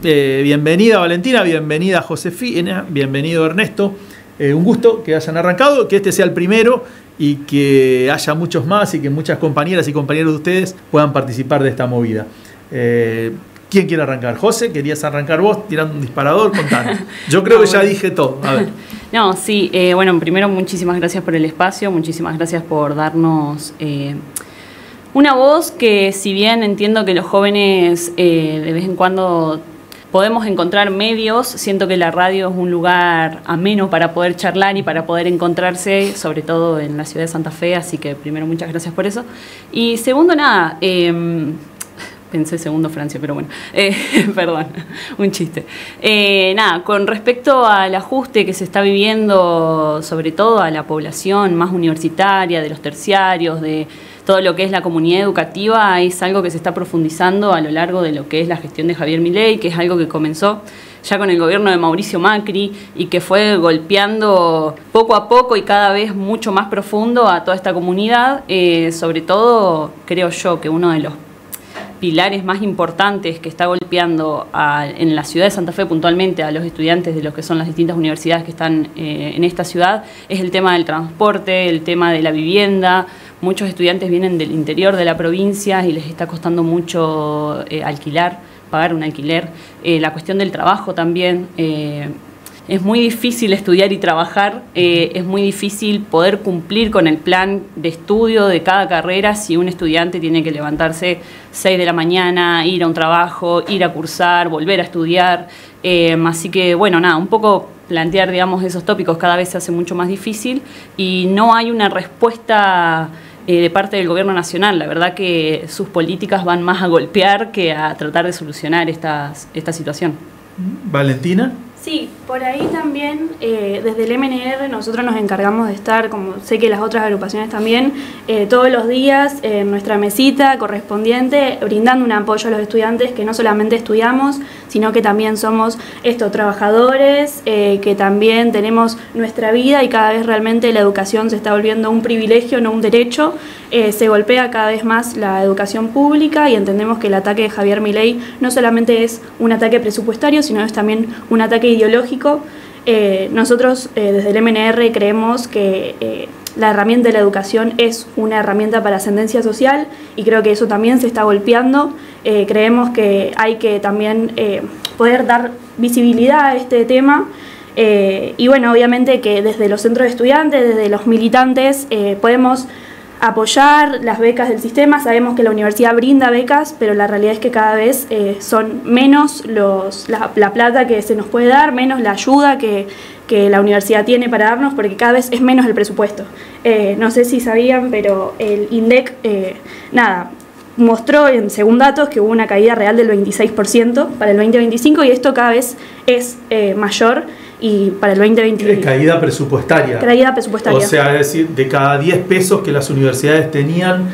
Bienvenida Valentina, bienvenida Josefina, bienvenido Ernesto. Un gusto que hayan arrancado, que este sea el primero y que haya muchos más y que muchas compañeras y compañeros de ustedes puedan participar de esta movida. ¿Quién quiere arrancar? José, ¿querías arrancar vos tirando un disparador? Contanos. Yo creo que ya dije todo. A ver. No, sí, bueno, primero muchísimas gracias por el espacio, muchísimas gracias por darnos una voz que, si bien entiendo que los jóvenes de vez en cuando podemos encontrar medios, siento que la radio es un lugar ameno para poder charlar y para poder encontrarse, sobre todo en la ciudad de Santa Fe, así que primero muchas gracias por eso. Y segundo, nada, pensé segundo Francia, pero bueno, perdón, un chiste. Nada, con respecto al ajuste que se está viviendo, sobre todo a la población más universitaria, de los terciarios, de todo lo que es la comunidad educativa, es algo que se está profundizando a lo largo de lo que es la gestión de Javier Milei, que es algo que comenzó ya con el gobierno de Mauricio Macri y que fue golpeando poco a poco y cada vez mucho más profundo a toda esta comunidad. Sobre todo, creo yo que uno de los pilares más importantes que está golpeando en la ciudad de Santa Fe puntualmente a los estudiantes de lo que son las distintas universidades que están en esta ciudad es el tema del transporte, el tema de la vivienda. Muchos estudiantes vienen del interior de la provincia y les está costando mucho pagar un alquiler. La cuestión del trabajo también. Es muy difícil estudiar y trabajar, es muy difícil poder cumplir con el plan de estudio de cada carrera si un estudiante tiene que levantarse 6 de la mañana, ir a un trabajo, ir a cursar, volver a estudiar. Así que, bueno, nada, un poco plantear, digamos, esos tópicos cada vez se hace mucho más difícil y no hay una respuesta de parte del gobierno nacional. La verdad que sus políticas van más a golpear que a tratar de solucionar esta situación. Valentina. Sí, por ahí también desde el MNR nosotros nos encargamos de estar, como sé que las otras agrupaciones también, todos los días en nuestra mesita correspondiente brindando un apoyo a los estudiantes que no solamente estudiamos, sino que también somos trabajadores, que también tenemos nuestra vida y cada vez realmente la educación se está volviendo un privilegio, no un derecho. Se golpea cada vez más la educación pública y entendemos que el ataque de Javier Milei no solamente es un ataque presupuestario, sino es también un ataque ideológico. Nosotros desde el MNR creemos que la herramienta de la educación es una herramienta para ascendencia social y creo que eso también se está golpeando. Creemos que hay que también poder dar visibilidad a este tema. Y bueno, obviamente que desde los centros de estudiantes, desde los militantes, podemos apoyar las becas del sistema. Sabemos que la universidad brinda becas, pero la realidad es que cada vez son menos la plata que se nos puede dar, menos la ayuda que la universidad tiene para darnos, porque cada vez es menos el presupuesto. No sé si sabían, pero el INDEC, mostró según datos que hubo una caída real del 26% para el 2025 y esto cada vez es mayor. Y para el 2020... Caída presupuestaria. Caída presupuestaria. O sea, es decir, de cada 10 pesos que las universidades tenían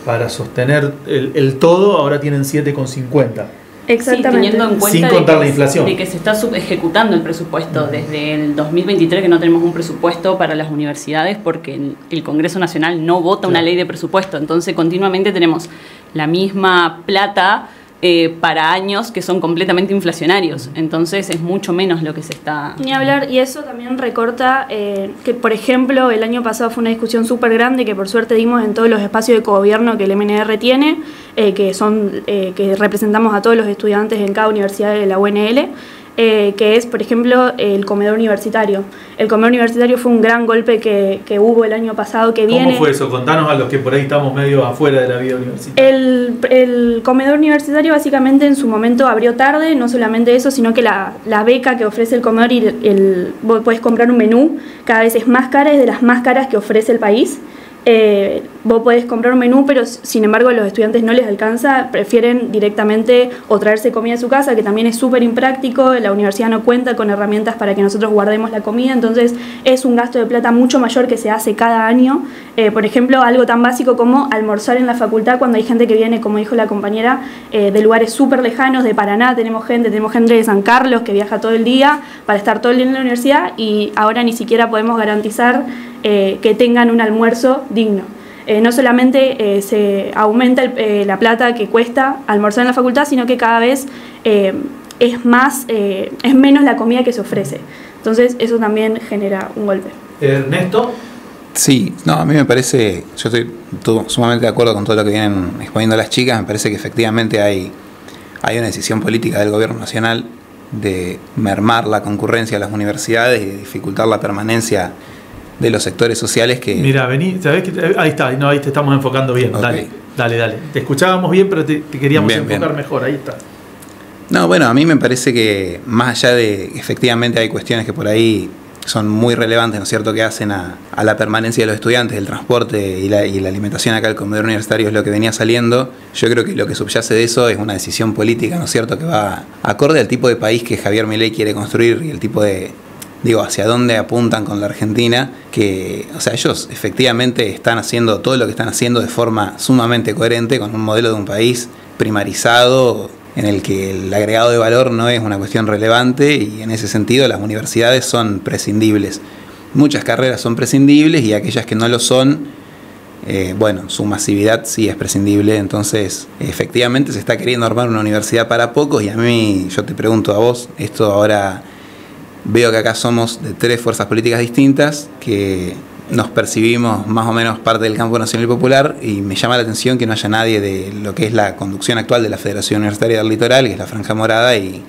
para sostener el todo, ahora tienen 7,50. Exactamente. Sí, teniendo en cuenta sin contar la inflación. De que se está subejecutando el presupuesto desde el 2023, que no tenemos un presupuesto para las universidades porque el Congreso Nacional no vota una ley de presupuesto. Entonces, continuamente tenemos la misma plata para años que son completamente inflacionarios. Entonces es mucho menos lo que se está... Ni hablar, y eso también recorta que, por ejemplo, el año pasado fue una discusión súper grande que por suerte dimos en todos los espacios de cogobierno que el MNR tiene, que representamos a todos los estudiantes en cada universidad de la UNL, que es, por ejemplo, el comedor universitario. El comedor universitario fue un gran golpe que hubo el año pasado que viene... ¿Cómo fue eso? Contanos a los que por ahí estamos medio afuera de la vida universitaria. El comedor universitario básicamente en su momento abrió tarde, no solamente eso, sino que la beca que ofrece el comedor vos podés comprar un menú, cada vez es más cara, es de las más caras que ofrece el país. Vos podés comprar un menú, pero sin embargo a los estudiantes no les alcanza, prefieren directamente o traerse comida a su casa, que también es súper impráctico. La universidad no cuenta con herramientas para que nosotros guardemos la comida, entonces es un gasto de plata mucho mayor que se hace cada año. Por ejemplo, algo tan básico como almorzar en la facultad cuando hay gente que viene, como dijo la compañera, de lugares súper lejanos, de Paraná tenemos gente de San Carlos que viaja todo el día para estar todo el día en la universidad y ahora ni siquiera podemos garantizar que tengan un almuerzo digno. No solamente se aumenta la plata que cuesta almorzar en la facultad, sino que cada vez es menos la comida que se ofrece. Entonces eso también genera un golpe. Ernesto. Sí, no, a mí me parece, yo estoy sumamente de acuerdo con todo lo que vienen exponiendo las chicas. Me parece que efectivamente hay una decisión política del gobierno nacional de mermar la concurrencia a las universidades y dificultar la permanencia de los sectores sociales que... Mira, vení, ¿sabés qué? Ahí está, no, ahí te estamos enfocando bien. Okay. Dale. Te escuchábamos bien, pero te queríamos enfocar mejor, ahí está. No, bueno, a mí me parece que más allá de efectivamente hay cuestiones que por ahí son muy relevantes, ¿no es cierto?, que hacen a la permanencia de los estudiantes, el transporte y la alimentación acá, el comedor universitario es lo que venía saliendo. Yo creo que lo que subyace de eso es una decisión política, ¿no es cierto?, que va acorde al tipo de país que Javier Milei quiere construir y el tipo de, hacia dónde apuntan con la Argentina, que, o sea, ellos efectivamente están haciendo todo lo que están haciendo de forma sumamente coherente con un modelo de un país primarizado, en el que el agregado de valor no es una cuestión relevante y en ese sentido las universidades son prescindibles. Muchas carreras son prescindibles y aquellas que no lo son, bueno, su masividad sí es prescindible. Entonces, efectivamente se está queriendo armar una universidad para pocos y a mí, yo te pregunto a vos, esto ahora veo que acá somos de 3 fuerzas políticas distintas que nos percibimos más o menos parte del campo nacional y popular y me llama la atención que no haya nadie de lo que es la conducción actual de la Federación Universitaria del Litoral, que es la Franja Morada, y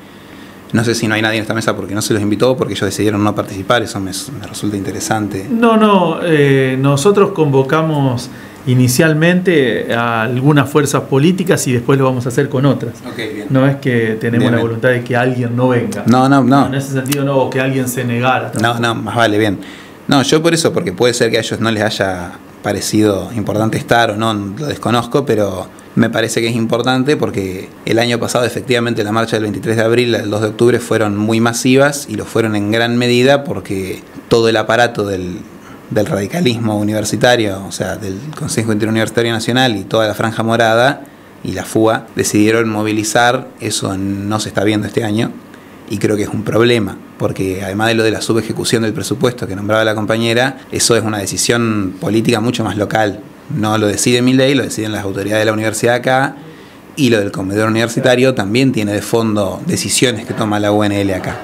no sé si no hay nadie en esta mesa porque no se los invitó o porque ellos decidieron no participar. Eso me resulta interesante. No, nosotros convocamos inicialmente a algunas fuerzas políticas y después lo vamos a hacer con otras. Okay, bien. No es que tenemos la voluntad de que alguien no venga. No. En ese sentido no, o que alguien se negara. Tampoco. No, más vale, bien. No, yo por eso, porque puede ser que a ellos no les haya parecido importante estar o no, lo desconozco, pero me parece que es importante porque el año pasado efectivamente la marcha del 23 de abril al 2 de octubre fueron muy masivas y lo fueron en gran medida porque todo el aparato del radicalismo universitario, o sea, del Consejo Interuniversitario Nacional y toda la Franja Morada y la FUA decidieron movilizar. Eso no se está viendo este año. Y creo que es un problema, porque además de lo de la subejecución del presupuesto que nombraba la compañera, eso es una decisión política mucho más local. No lo decide Milei, lo deciden las autoridades de la universidad acá, y lo del comedor universitario también tiene de fondo decisiones que toma la UNL acá.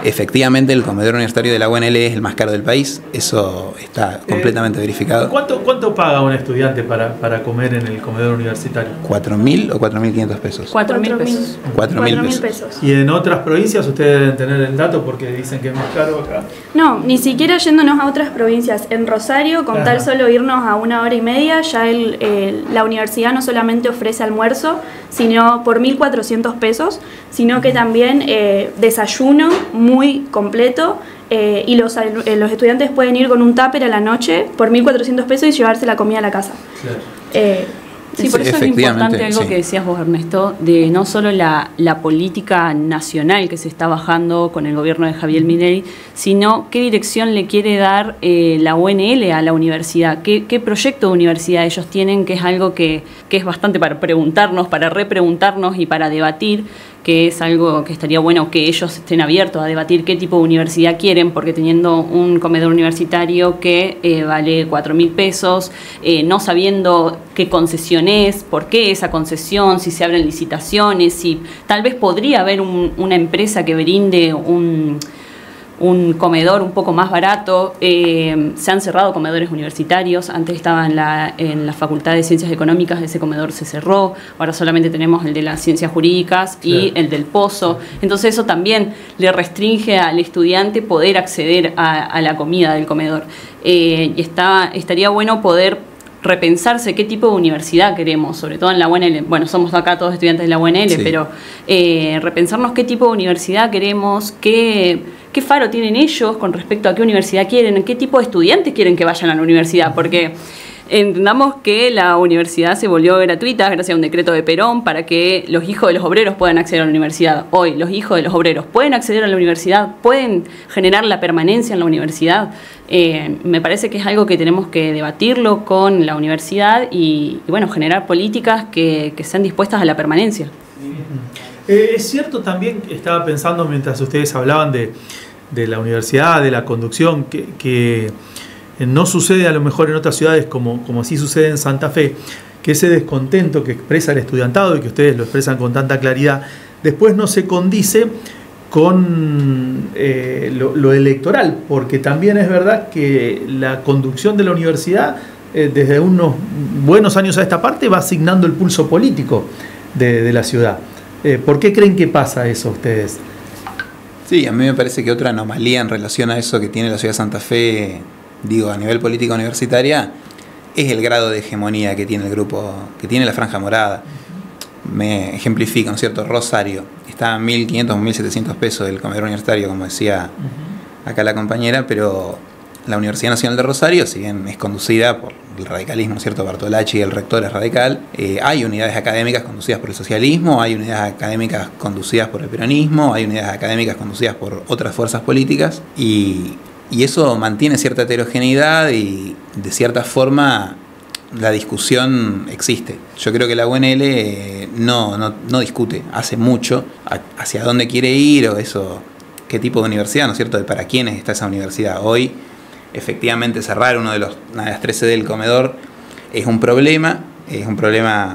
Efectivamente, el comedor universitario de la UNL es el más caro del país, eso está completamente verificado. ¿Cuánto paga un estudiante para comer en el comedor universitario? ¿4.000 o 4.500 pesos? 4.000 pesos. 4.000 pesos. ¿Y en otras provincias ustedes deben tener el dato porque dicen que es más caro acá? No, ni siquiera yéndonos a otras provincias. En Rosario, con tal solo irnos a 1 hora y media, ya la universidad no solamente ofrece almuerzo, sino por 1.400 pesos, sino que también desayuno muy completo, y los estudiantes pueden ir con un tupper a la noche por 1.400 pesos y llevarse la comida a la casa. Claro. Sí, por eso es importante algo que decías vos, Ernesto, de no solo la política nacional que se está bajando con el gobierno de Javier Milei, sino qué dirección le quiere dar la UNL a la universidad, qué proyecto de universidad ellos tienen, que es algo que es bastante para preguntarnos, para repreguntarnos y para debatir, que es algo que estaría bueno que ellos estén abiertos a debatir qué tipo de universidad quieren, porque teniendo un comedor universitario que vale 4.000 pesos, no sabiendo qué concesión es, por qué esa concesión, si se abren licitaciones, si tal vez podría haber una empresa que brinde un comedor un poco más barato. Se han cerrado comedores universitarios, antes estaba en la Facultad de Ciencias Económicas, ese comedor se cerró, ahora solamente tenemos el de las Ciencias Jurídicas y el del Pozo. Entonces eso también le restringe al estudiante poder acceder a la comida del comedor. Y estaría bueno poder repensarse qué tipo de universidad queremos, sobre todo en la UNL. Bueno, somos acá todos estudiantes de la UNL, sí, pero repensarnos qué tipo de universidad queremos, qué faro tienen ellos con respecto a qué universidad quieren, qué tipo de estudiantes quieren que vayan a la universidad, porque entendamos que la universidad se volvió gratuita gracias a un decreto de Perón para que los hijos de los obreros puedan acceder a la universidad. Hoy los hijos de los obreros pueden acceder a la universidad, pueden generar la permanencia en la universidad. Me parece que es algo que tenemos que debatirlo con la universidad y bueno, generar políticas que sean dispuestas a la permanencia. Es cierto también, estaba pensando mientras ustedes hablaban de la universidad, de la conducción, que no sucede a lo mejor en otras ciudades como sí sucede en Santa Fe, que ese descontento que expresa el estudiantado y que ustedes lo expresan con tanta claridad, después no se condice con lo electoral, porque también es verdad que la conducción de la universidad desde unos buenos años a esta parte va asignando el pulso político de la ciudad. ¿Por qué creen que pasa eso ustedes? Sí, a mí me parece que otra anomalía en relación a eso que tiene la ciudad de Santa Fe, digo, a nivel político universitaria, es el grado de hegemonía que tiene el grupo, que tiene la Franja Morada. Me ejemplifico, ¿no es cierto? Rosario, está a 1.500 o 1.700 pesos el comedor universitario, como decía acá la compañera, pero la Universidad Nacional de Rosario, si bien es conducida por el radicalismo, ¿no es cierto? Bartolacci, el rector, es radical. Hay unidades académicas conducidas por el socialismo, hay unidades académicas conducidas por el peronismo, hay unidades académicas conducidas por otras fuerzas políticas, y eso mantiene cierta heterogeneidad y, de cierta forma, la discusión existe. Yo creo que la UNL no discute hace mucho hacia dónde quiere ir o eso, qué tipo de universidad, ¿no es cierto?, de para quiénes está esa universidad. Hoy, efectivamente, cerrar una de las 3 sedes del comedor es un problema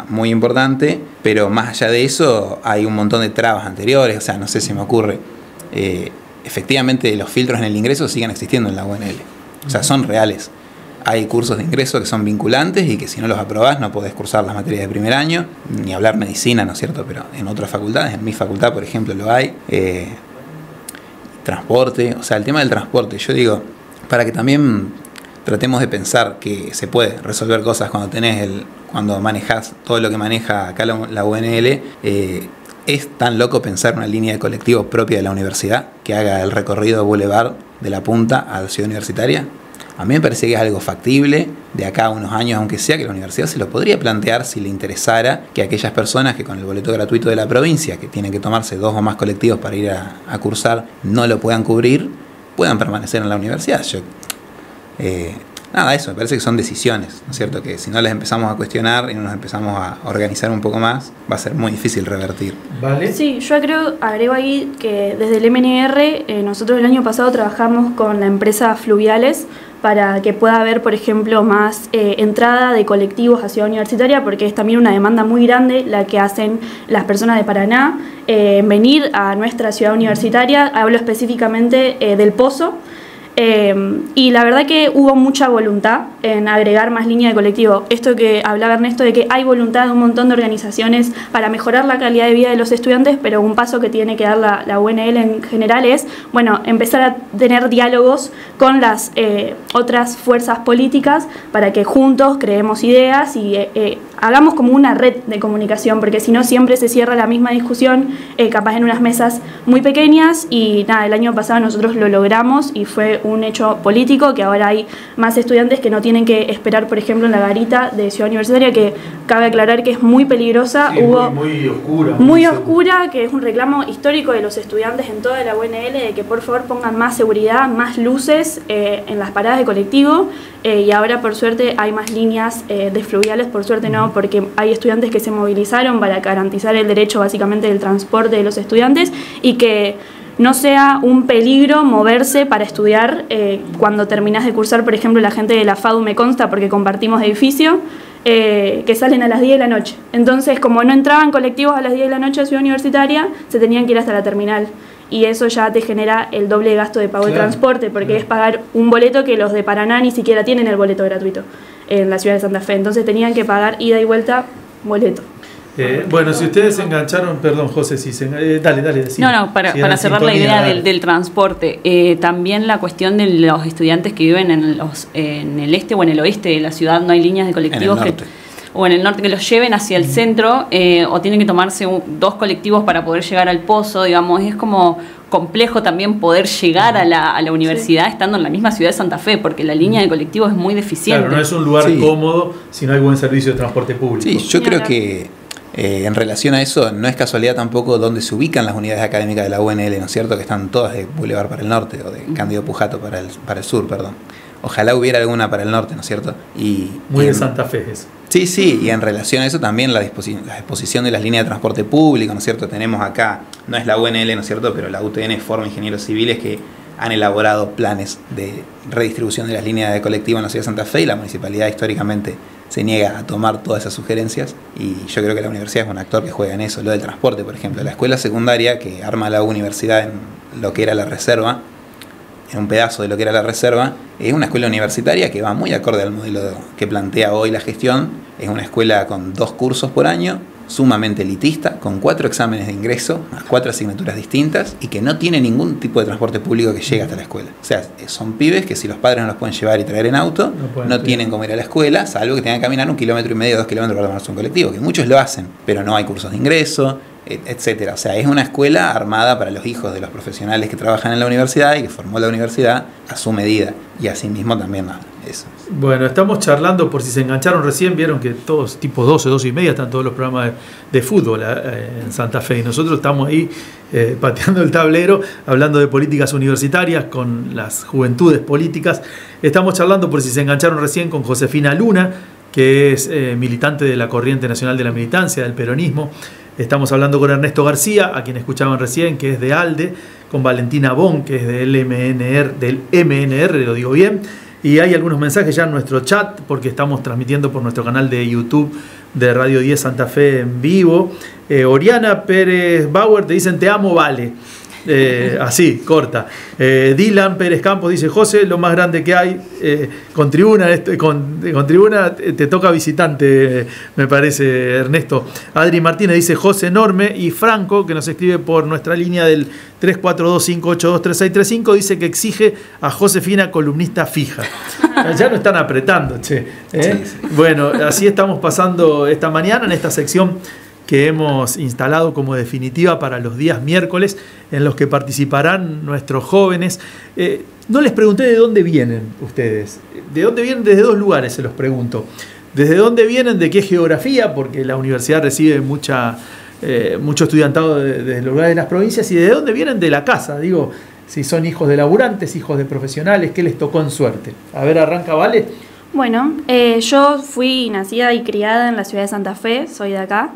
muy importante, pero más allá de eso hay un montón de trabas anteriores. O sea, no sé, si me ocurre, efectivamente los filtros en el ingreso siguen existiendo en la UNL, o sea, son reales. Hay cursos de ingreso que son vinculantes y que si no los aprobás no podés cursar las materias de primer año, ni hablar medicina, ¿no es cierto?, pero en otras facultades, en mi facultad, por ejemplo, lo hay. Transporte, o sea, el tema del transporte, yo digo, para que también tratemos de pensar que se puede resolver cosas cuando manejás todo lo que maneja acá la UNL. Es tan loco pensar una línea de colectivo propia de la universidad que haga el recorrido Boulevard de la Punta a la ciudad universitaria. A mí me parece que es algo factible de acá a unos años, aunque sea, que la universidad se lo podría plantear si le interesara que aquellas personas que con el boleto gratuito de la provincia, que tienen que tomarse 2 o más colectivos para ir a cursar, no lo puedan cubrir, puedan permanecer en la universidad. Eso me parece que son decisiones, ¿no es cierto?, que si no las empezamos a cuestionar y no nos empezamos a organizar un poco más, va a ser muy difícil revertir. ¿Vale? Sí, yo agrego ahí que desde el MNR nosotros el año pasado trabajamos con la empresa Fluviales para que pueda haber, por ejemplo, más entrada de colectivos a Ciudad Universitaria, porque es también una demanda muy grande la que hacen las personas de Paraná venir a nuestra ciudad universitaria. Hablo específicamente del Pozo. Y la verdad que hubo mucha voluntad en agregar más línea de colectivo. Esto que hablaba Ernesto, de que hay voluntad de un montón de organizaciones para mejorar la calidad de vida de los estudiantes, pero un paso que tiene que dar la UNL en general es, empezar a tener diálogos con las otras fuerzas políticas para que juntos creemos ideas y hagamos como una red de comunicación, porque si no siempre se cierra la misma discusión, capaz en unas mesas muy pequeñas. Y nada, el año pasado nosotros lo logramos y fue un hecho político, que ahora hay más estudiantes que no tienen que esperar, por ejemplo, en la garita de Ciudad Universitaria, que cabe aclarar que es muy peligrosa. Sí, muy oscura. Muy oscura, que es un reclamo histórico de los estudiantes en toda la UNL, de que por favor pongan más seguridad, más luces en las paradas de colectivo. Y ahora, por suerte, hay más líneas de Fluviales, por suerte no, porque hay estudiantes que se movilizaron para garantizar el derecho básicamente del transporte de los estudiantes y que no sea un peligro moverse para estudiar cuando terminás de cursar. Por ejemplo, la gente de la FADU me consta, porque compartimos edificio, que salen a las 10 de la noche. Entonces, como no entraban colectivos a las 10 de la noche a Ciudad Universitaria, se tenían que ir hasta la terminal. Y eso ya te genera el doble gasto de pago de transporte, porque es pagar un boleto que los de Paraná ni siquiera tienen el boleto gratuito en la ciudad de Santa Fe. Entonces tenían que pagar ida y vuelta boleto. Si ustedes se engancharon, perdón, José, dale, decime. Para cerrar la idea del transporte, también la cuestión de los estudiantes que viven en el este o en el oeste de la ciudad. No hay líneas de colectivos o en el norte que los lleven hacia el centro, o tienen que tomarse 2 colectivos para poder llegar al Pozo, digamos. Es como complejo también poder llegar a la universidad estando en la misma ciudad de Santa Fe, porque la línea de colectivos es muy deficiente. Claro, no es un lugar cómodo si no hay buen servicio de transporte público. Sí, yo creo que en relación a eso, no es casualidad tampoco dónde se ubican las unidades académicas de la UNL, ¿no es cierto?, que están todas de Boulevard para el norte, o de Cándido Pujato para el sur, perdón. Ojalá hubiera alguna para el norte, ¿no es cierto? Muy de Santa Fe eso. Sí, y en relación a eso también la disposición de las líneas de transporte público, ¿no es cierto? Tenemos acá, no es la UNL, ¿no es cierto?, pero la UTN forma ingenieros civiles que han elaborado planes de redistribución de las líneas de colectivo en la ciudad de Santa Fe y la municipalidad históricamente se niega a tomar todas esas sugerencias, y yo creo que la universidad es un actor que juega en eso. Lo del transporte, por ejemplo, la escuela secundaria que arma la universidad en lo que era la reserva, en un pedazo de lo que era la reserva, es una escuela universitaria que va muy acorde al modelo que plantea hoy la gestión. Es una escuela con 2 cursos por año, sumamente elitista, con 4 exámenes de ingreso, 4 asignaturas distintas, y que no tiene ningún tipo de transporte público que llegue hasta la escuela. O sea, son pibes que si los padres no los pueden llevar y traer en auto, no tienen cómo ir a la escuela, salvo que tengan que caminar 1,5 kilómetros, 2 kilómetros para tomarse un colectivo, que muchos lo hacen, pero no hay cursos de ingreso, etcétera. O sea, es una escuela armada para los hijos de los profesionales que trabajan en la universidad y que formó la universidad a su medida, y asimismo también eso. Bueno, estamos charlando, por si se engancharon recién, vieron que todos tipo 12, 12 y media están todos los programas de fútbol en Santa Fe, y nosotros estamos ahí pateando el tablero, hablando de políticas universitarias con las juventudes políticas. Estamos charlando, por si se engancharon recién, con Josefina Luna, que es militante de la Corriente Nacional de la Militancia, del peronismo. Estamos hablando con Ernesto García, a quien escuchaban recién, que es de ALDE, con Valentina Bon, que es del MNR, lo digo bien. Y hay algunos mensajes ya en nuestro chat, porque estamos transmitiendo por nuestro canal de YouTube de Radio 10 Santa Fe en vivo. Oriana Pérez Bauer, te dicen te amo, vale. Así, corta. Dylan Pérez Campos dice: José, lo más grande que hay. Con tribuna te toca visitante, me parece, Ernesto. Adri Martínez dice: José, enorme. Y Franco, que nos escribe por nuestra línea del 342-582-3635, dice que exige a Josefina columnista fija. Ya no están apretando, che. Sí. Bueno, así estamos pasando esta mañana en esta sección que hemos instalado como definitiva para los días miércoles, en los que participarán nuestros jóvenes. No les pregunté de dónde vienen ustedes. ¿De dónde vienen? Desde 2 lugares se los pregunto. ¿Desde dónde vienen? ¿De qué geografía? Porque la universidad recibe mucho estudiantado de los lugares de las provincias. ¿Y de dónde vienen? De la casa. Digo, si son hijos de laburantes, hijos de profesionales, ¿qué les tocó en suerte? A ver, arranca, ¿vale? Bueno, yo fui nacida y criada en la ciudad de Santa Fe, soy de acá,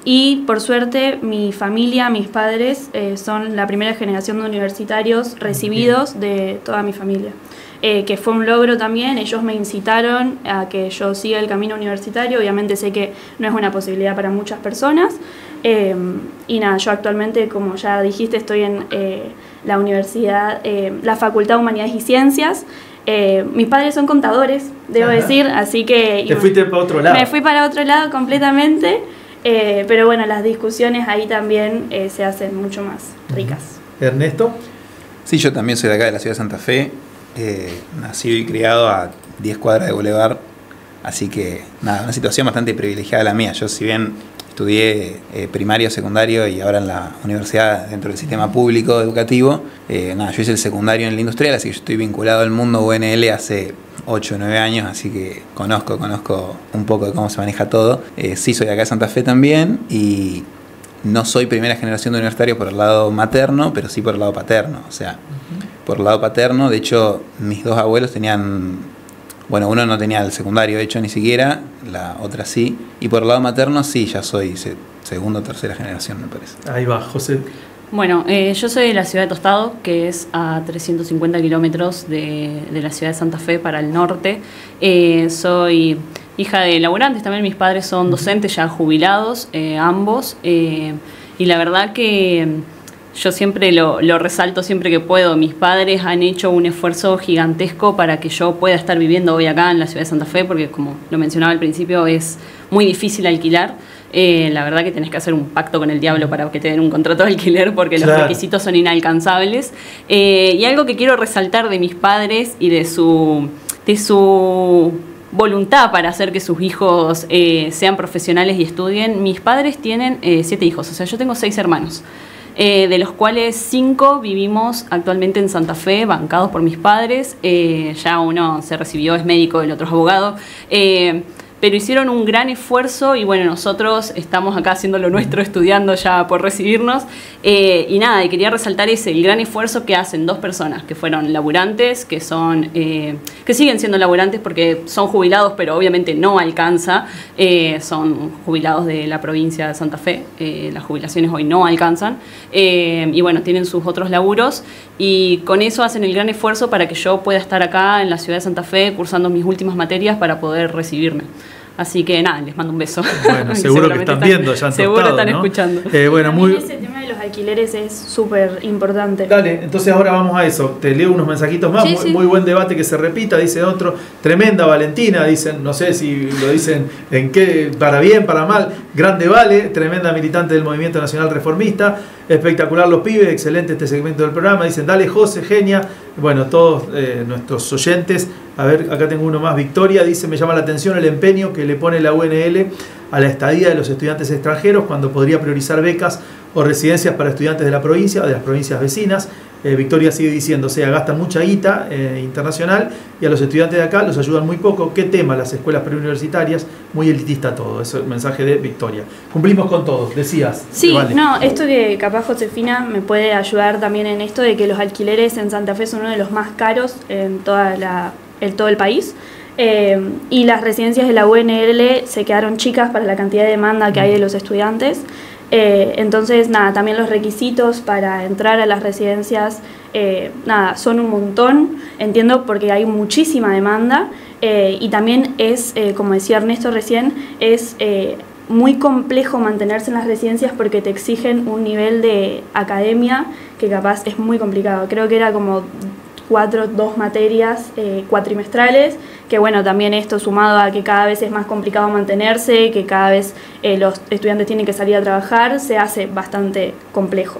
y por suerte mi familia, mis padres, son la primera generación de universitarios recibidos de toda mi familia, que fue un logro también. Ellos me incitaron a que yo siga el camino universitario. Obviamente sé que no es una posibilidad para muchas personas, y nada, yo actualmente, como ya dijiste, estoy en la universidad, la Facultad de Humanidades y Ciencias. Mis padres son contadores, debo decir, así que... Te fuiste para otro lado. Me fui para otro lado completamente, pero bueno, las discusiones ahí también se hacen mucho más ricas. ¿Ernesto? Sí, yo también soy de acá, de la ciudad de Santa Fe, nacido y criado a 10 cuadras de Boulevard, así que nada, una situación bastante privilegiada la mía. Yo, si bien estudié primario, secundario y ahora en la universidad dentro del sistema público educativo, yo hice el secundario en la industrial, así que yo estoy vinculado al mundo UNL hace 8 o 9 años, así que conozco un poco de cómo se maneja todo. Sí, soy de acá de Santa Fe también, y no soy primera generación de universitarios por el lado materno, pero sí por el lado paterno. O sea, por el lado paterno, de hecho, mis 2 abuelos tenían... Bueno, uno no tenía el secundario hecho ni siquiera, la otra sí. Y por el lado materno sí, ya soy segunda o tercera generación, me parece. Ahí va, José. Bueno, yo soy de la ciudad de Tostado, que es a 350 kilómetros de la ciudad de Santa Fe para el norte. Soy hija de laburantes, también mis padres son docentes ya jubilados, ambos. Y la verdad que... yo siempre lo resalto siempre que puedo. Mis padres han hecho un esfuerzo gigantesco para que yo pueda estar viviendo hoy acá en la ciudad de Santa Fe, porque como lo mencionaba al principio, es muy difícil alquilar. La verdad que tenés que hacer un pacto con el diablo para que te den un contrato de alquiler, porque los requisitos son inalcanzables. Y algo que quiero resaltar de mis padres y de su voluntad para hacer que sus hijos sean profesionales y estudien. Mis padres tienen 7 hijos, o sea, yo tengo 6 hermanos. De los cuales 5 vivimos actualmente en Santa Fe, bancados por mis padres. Ya uno se recibió, es médico, el otro es abogado. pero hicieron un gran esfuerzo y bueno, nosotros estamos acá haciendo lo nuestro, estudiando ya por recibirnos. Y nada, y quería resaltar el gran esfuerzo que hacen 2 personas que fueron laburantes, que siguen siendo laburantes porque son jubilados, pero obviamente no alcanza. Son jubilados de la provincia de Santa Fe, las jubilaciones hoy no alcanzan. Y bueno, tienen sus otros laburos y con eso hacen el gran esfuerzo para que yo pueda estar acá en la ciudad de Santa Fe cursando mis últimas materias para poder recibirme. Así que nada, les mando un beso. Bueno, seguro que están viendo, ya han seguro tocado, están ¿no? escuchando. Bueno, Ese tema de los alquileres es súper importante. Dale, entonces ahora vamos a eso. Te leo unos mensajitos más. Sí, Muy buen debate que se repita, dice otro. Tremenda Valentina, dicen, no sé si lo dicen en qué, para bien, para mal. Grande Vale, tremenda militante del Movimiento Nacional Reformista. Espectacular los pibes, excelente este segmento del programa. Dicen, dale José, genia. Bueno, todos nuestros oyentes. A ver, acá tengo uno más. Victoria dice, me llama la atención el empeño que le pone la UNL a la estadía de los estudiantes extranjeros cuando podría priorizar becas o residencias para estudiantes de la provincia o de las provincias vecinas. Victoria sigue diciendo, gastan mucha guita internacional y a los estudiantes de acá los ayudan muy poco. ¿Qué tema? Las escuelas preuniversitarias, muy elitista todo. Eso es el mensaje de Victoria. Cumplimos con todos, decías. Sí, vale. no, esto que capaz Josefina me puede ayudar también en esto de que los alquileres en Santa Fe son uno de los más caros en todo el país. Y las residencias de la UNL se quedaron chicas para la cantidad de demanda que hay de los estudiantes. Entonces, nada, también los requisitos para entrar a las residencias, son un montón, entiendo, porque hay muchísima demanda y también es, como decía Ernesto recién, es muy complejo mantenerse en las residencias porque te exigen un nivel de academia que capaz es muy complicado. Creo que era como 2 materias cuatrimestrales, que bueno, también esto sumado a que cada vez es más complicado mantenerse, que cada vez los estudiantes tienen que salir a trabajar, se hace bastante complejo.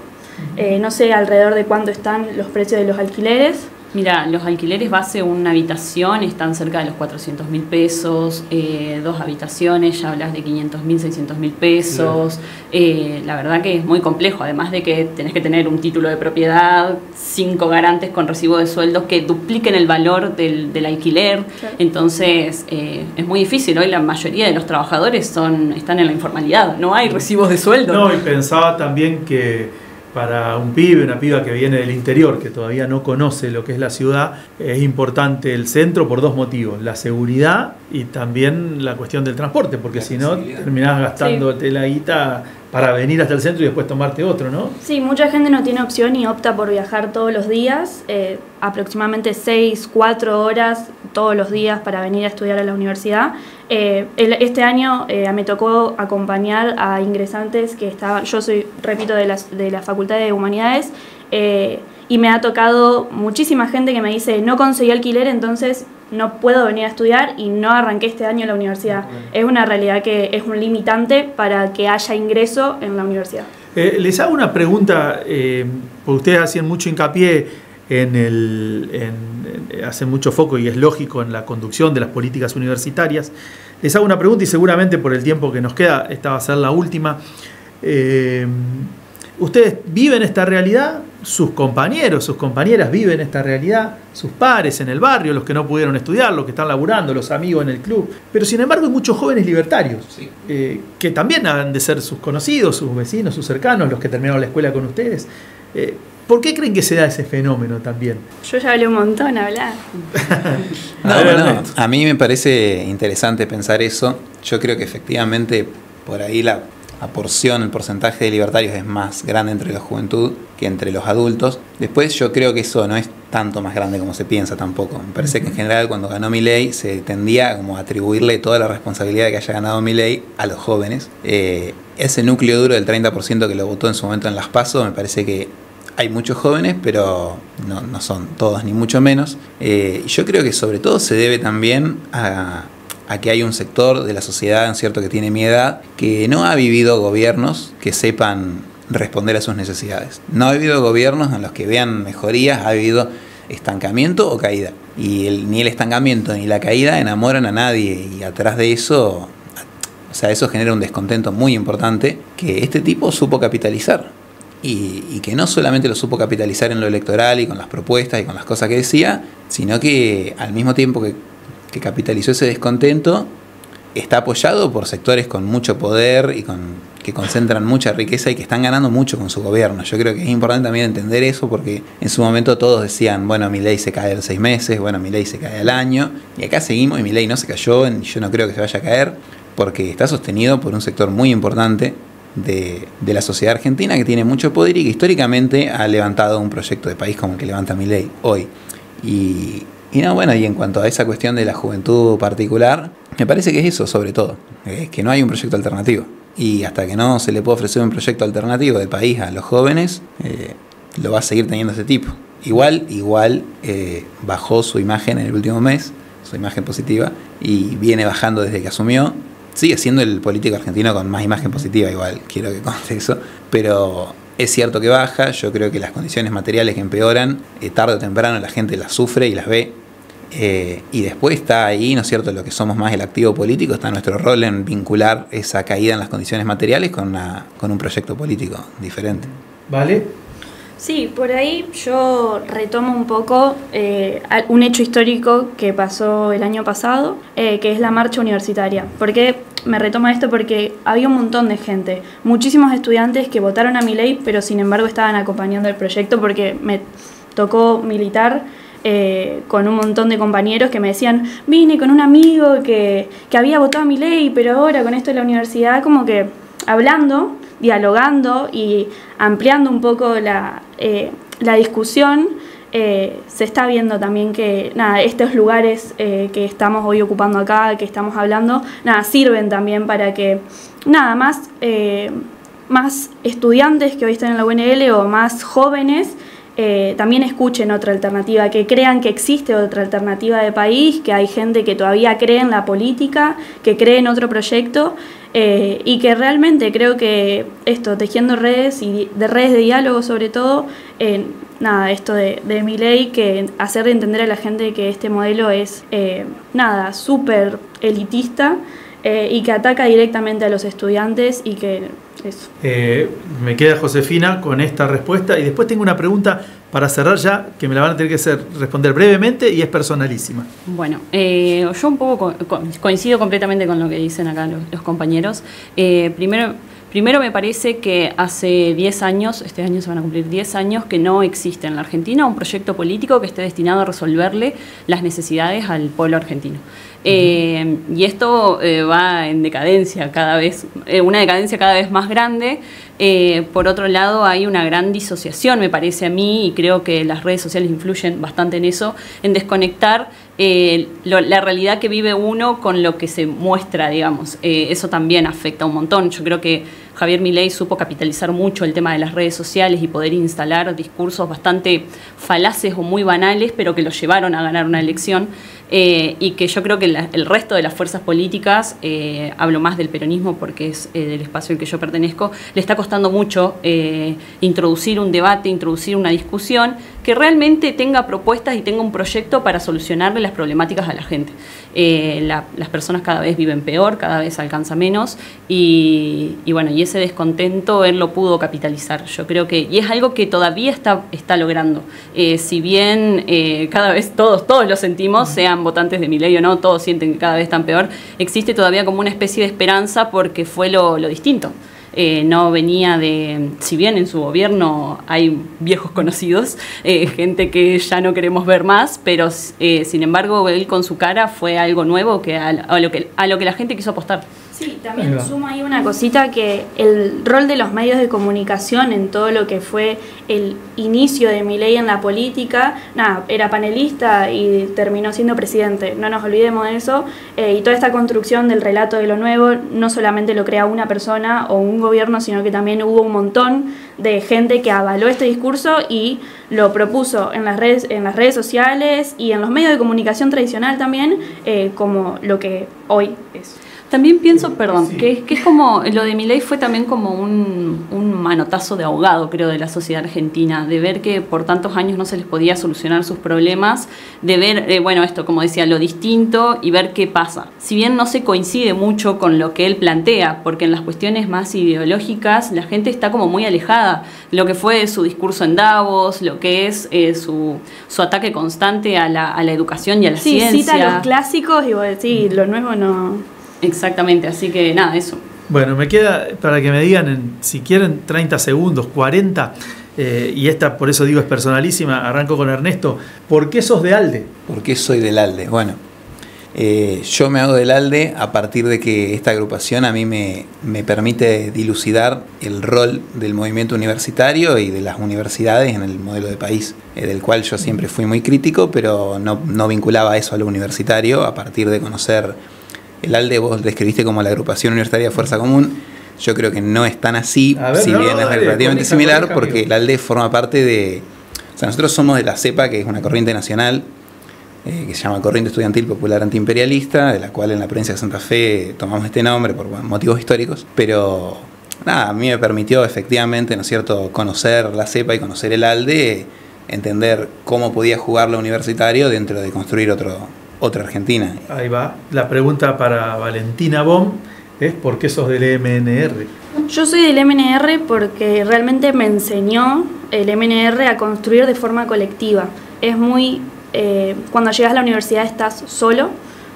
No sé alrededor de cuánto están los precios de los alquileres. Mira, los alquileres base una habitación están cerca de los 400.000 pesos, 2 habitaciones ya hablas de 500.000, 600.000 pesos. La verdad que es muy complejo, además de que tenés que tener un título de propiedad, 5 garantes con recibo de sueldos que dupliquen el valor del alquiler. Claro. Entonces es muy difícil. Hoy la mayoría de los trabajadores están en la informalidad, no hay recibos de sueldo. No, y pensaba también que para un pibe, una piba que viene del interior, que todavía no conoce lo que es la ciudad, es importante el centro por 2 motivos: la seguridad y también la cuestión del transporte, porque si no terminás gastándote la guita para venir hasta el centro y después tomarte otro, ¿no? Sí, mucha gente no tiene opción y opta por viajar todos los días, aproximadamente 4 horas todos los días para venir a estudiar a la universidad. Este año me tocó acompañar a ingresantes que estaban, yo soy, repito, de la Facultad de Humanidades, y me ha tocado muchísima gente que me dice, no conseguí alquiler, entonces no puedo venir a estudiar y no arranqué este año en la universidad. Es una realidad que es un limitante para que haya ingreso en la universidad. Les hago una pregunta, porque ustedes hacen mucho hincapié hacen mucho foco, y es lógico, en la conducción de las políticas universitarias. Les hago una pregunta y seguramente por el tiempo que nos queda, esta va a ser la última. ¿Ustedes viven esta realidad? ¿Sus compañeros, sus compañeras viven esta realidad? ¿Sus pares en el barrio, los que no pudieron estudiar, los que están laburando, los amigos en el club? Pero sin embargo hay muchos jóvenes libertarios, sí, que también han de ser sus conocidos, sus vecinos, sus cercanos, los que terminaron la escuela con ustedes. ¿Por qué creen que se da ese fenómeno también? Yo ya hablé un montón, hablar. A mí me parece interesante pensar eso. Yo creo que efectivamente por ahí la porción, el porcentaje de libertarios es más grande entre la juventud que entre los adultos. Después yo creo que eso no es tanto más grande como se piensa tampoco. Me parece que en general cuando ganó Milei se tendía como a atribuirle toda la responsabilidad de que haya ganado Milei a los jóvenes. Ese núcleo duro del 30% que lo votó en su momento en las PASO, me parece que hay muchos jóvenes, pero no son todos ni mucho menos. Yo creo que sobre todo se debe también a que hay un sector de la sociedad, ¿cierto?, que tiene mi edad, que no ha vivido gobiernos que sepan responder a sus necesidades. No ha vivido gobiernos en los que vean mejorías, ha habido estancamiento o caída. Y ni el estancamiento ni la caída enamoran a nadie, y atrás de eso, o sea, eso genera un descontento muy importante que este tipo supo capitalizar. Y que no solamente lo supo capitalizar en lo electoral y con las propuestas y con las cosas que decía, sino que al mismo tiempo que capitalizó ese descontento, está apoyado por sectores con mucho poder y que concentran mucha riqueza y que están ganando mucho con su gobierno. Yo creo que es importante también entender eso, porque en su momento todos decían, bueno, Milei se cae a los 6 meses, bueno, Milei se cae al año, y acá seguimos y Milei no se cayó, y yo no creo que se vaya a caer, porque está sostenido por un sector muy importante de la sociedad argentina que tiene mucho poder y que históricamente ha levantado un proyecto de país como el que levanta Milei hoy. Y en cuanto a esa cuestión de la juventud particular, me parece que es eso sobre todo, que no hay un proyecto alternativo. Y hasta que no se le pueda ofrecer un proyecto alternativo de país a los jóvenes, lo va a seguir teniendo ese tipo. Igual bajó su imagen en el último mes, su imagen positiva, y viene bajando desde que asumió. Sigue siendo el político argentino con más imagen positiva, igual, quiero que conste eso, pero es cierto que baja. Yo creo que las condiciones materiales que empeoran, tarde o temprano la gente las sufre y las ve. Y después está ahí, ¿no es cierto?, lo que somos más el activo político, está nuestro rol en vincular esa caída en las condiciones materiales con un proyecto político diferente. ¿Vale? Sí, por ahí yo retomo un poco un hecho histórico que pasó el año pasado, que es la marcha universitaria. ¿Por qué me retomo esto? Porque había un montón de gente, muchísimos estudiantes que votaron a Milei, pero sin embargo estaban acompañando el proyecto, porque me tocó militar con un montón de compañeros que me decían, vine con un amigo que había votado a Milei, pero ahora con esto de la universidad, como que hablando, dialogando y ampliando un poco la discusión, se está viendo también que estos lugares que estamos hoy ocupando acá, que estamos hablando, sirven también para que más estudiantes que hoy están en la UNL o más jóvenes también escuchen otra alternativa, que crean que existe otra alternativa de país, que hay gente que todavía cree en la política, que cree en otro proyecto, y que realmente creo que esto, tejiendo redes y redes de diálogo sobre todo, esto de Milei, que hacer entender a la gente que este modelo es súper elitista y que ataca directamente a los estudiantes y que eso. Me queda Josefina con esta respuesta y después tengo una pregunta para cerrar ya, que me la van a tener que responder brevemente y es personalísima. Bueno, yo un poco coincido completamente con lo que dicen acá los compañeros. Primero me parece que hace 10 años, este año se van a cumplir 10 años, que no existe en la Argentina un proyecto político que esté destinado a resolverle las necesidades al pueblo argentino. Y esto va en decadencia cada vez, una decadencia cada vez más grande. Por otro lado, hay una gran disociación, me parece a mí, y creo que las redes sociales influyen bastante en eso, en desconectar la realidad que vive uno con lo que se muestra, digamos. Eso también afecta un montón. Yo creo que Javier Milei supo capitalizar mucho el tema de las redes sociales y poder instalar discursos bastante falaces o muy banales, pero que lo llevaron a ganar una elección. Y que yo creo que el resto de las fuerzas políticas, hablo más del peronismo porque es del espacio al que yo pertenezco, le está costando mucho introducir un debate, introducir una discusión que realmente tenga propuestas y tenga un proyecto para solucionarle las problemáticas a la gente. Las personas cada vez viven peor, cada vez alcanza menos y ese descontento él lo pudo capitalizar. Yo creo que, y es algo que todavía está logrando. Si bien cada vez todos lo sentimos, sean votantes de Milei o no, todos sienten que cada vez están peor, existe todavía como una especie de esperanza porque fue lo distinto. No venía si bien en su gobierno hay viejos conocidos, gente que ya no queremos ver más, pero sin embargo él con su cara fue algo nuevo a lo que la gente quiso apostar. Sí, también suma ahí una cosita, que el rol de los medios de comunicación en todo lo que fue el inicio de Milei en la política, era panelista y terminó siendo presidente, no nos olvidemos de eso, y toda esta construcción del relato de lo nuevo no solamente lo crea una persona o un gobierno, sino que también hubo un montón de gente que avaló este discurso y lo propuso en las redes sociales y en los medios de comunicación tradicional también, como lo que hoy es. También pienso, que es como, lo de Milei fue también como un manotazo de ahogado, creo, de la sociedad argentina, de ver que por tantos años no se les podía solucionar sus problemas, de ver, esto, como decía, lo distinto y ver qué pasa. Si bien no se coincide mucho con lo que él plantea, porque en las cuestiones más ideológicas la gente está como muy alejada, lo que fue su discurso en Davos, lo que es su ataque constante a la educación y a la ciencia. Sí, cita los clásicos y vos decís, lo nuevo no... Exactamente, así que nada, eso. Bueno, me queda para que me digan, si quieren, 30 segundos, 40, y esta, por eso digo, es personalísima. Arranco con Ernesto. ¿Por qué sos de ALDE? ¿Por qué soy del ALDE? Bueno, yo me hago del ALDE a partir de que esta agrupación a mí me permite dilucidar el rol del movimiento universitario y de las universidades en el modelo de país, del cual yo siempre fui muy crítico, pero no vinculaba eso a lo universitario. A partir de conocer el ALDE, vos describiste como la agrupación universitaria Fuerza Común. Yo creo que no es tan así, ver, si bien es relativamente similar, porque amigo. el ALDE forma parte de... O sea, nosotros somos de la CEPA, que es una corriente nacional, que se llama Corriente Estudiantil Popular Antiimperialista, de la cual en la provincia de Santa Fe tomamos este nombre por motivos históricos, pero nada, a mí me permitió efectivamente, ¿no es cierto?, conocer la CEPA y conocer el ALDE, entender cómo podía jugar lo universitario dentro de construir otra Argentina. Ahí va. La pregunta para Valentina Bohm es ¿por qué sos del MNR? Yo soy del MNR porque realmente me enseñó el MNR a construir de forma colectiva. Es muy... cuando llegas a la universidad estás solo,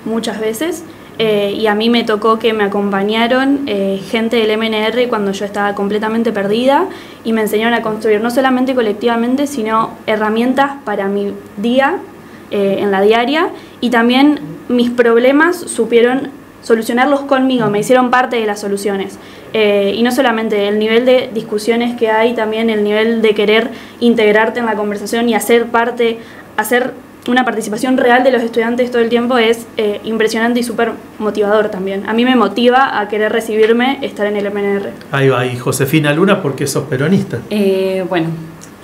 muchas veces, y a mí me tocó que me acompañaron gente del MNR cuando yo estaba completamente perdida y me enseñaron a construir no solamente colectivamente, sino herramientas para mi día, en la diaria, y también mis problemas supieron solucionarlos conmigo, me hicieron parte de las soluciones. Y no solamente el nivel de discusiones que hay, también el nivel de querer integrarte en la conversación y hacer parte, hacer una participación real de los estudiantes todo el tiempo es impresionante y súper motivador también. A mí me motiva a querer recibirme, estar en el MNR. Ahí va. Y Josefina Luna, ¿por qué sos peronista? Bueno,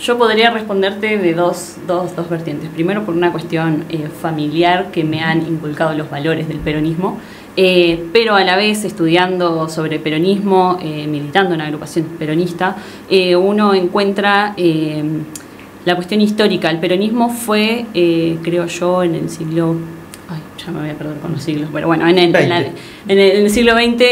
yo podría responderte de dos vertientes. Primero, por una cuestión familiar, que me han inculcado los valores del peronismo, pero a la vez estudiando sobre peronismo, militando en una agrupación peronista, uno encuentra la cuestión histórica. El peronismo fue, creo yo, en el siglo... Ay, ya me voy a perder con los siglos, pero bueno, en el siglo XX...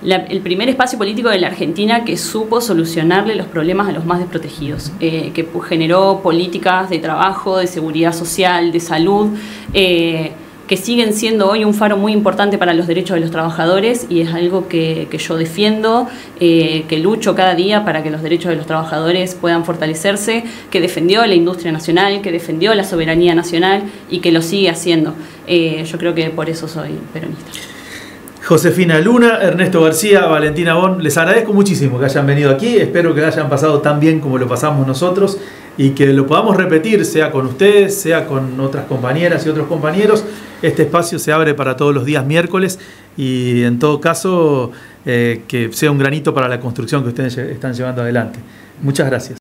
el primer espacio político de la Argentina que supo solucionarle los problemas a los más desprotegidos, que generó políticas de trabajo, de seguridad social, de salud, que siguen siendo hoy un faro muy importante para los derechos de los trabajadores, y es algo que yo defiendo, que lucho cada día para que los derechos de los trabajadores puedan fortalecerse, que defendió la industria nacional, que defendió la soberanía nacional y que lo sigue haciendo. Yo creo que por eso soy peronista. Josefina Luna, Ernesto García, Valentina Bohm, les agradezco muchísimo que hayan venido aquí. Espero que hayan pasado tan bien como lo pasamos nosotros y que lo podamos repetir, sea con ustedes, sea con otras compañeras y otros compañeros. Este espacio se abre para todos los días miércoles y en todo caso que sea un granito para la construcción que ustedes están llevando adelante. Muchas gracias.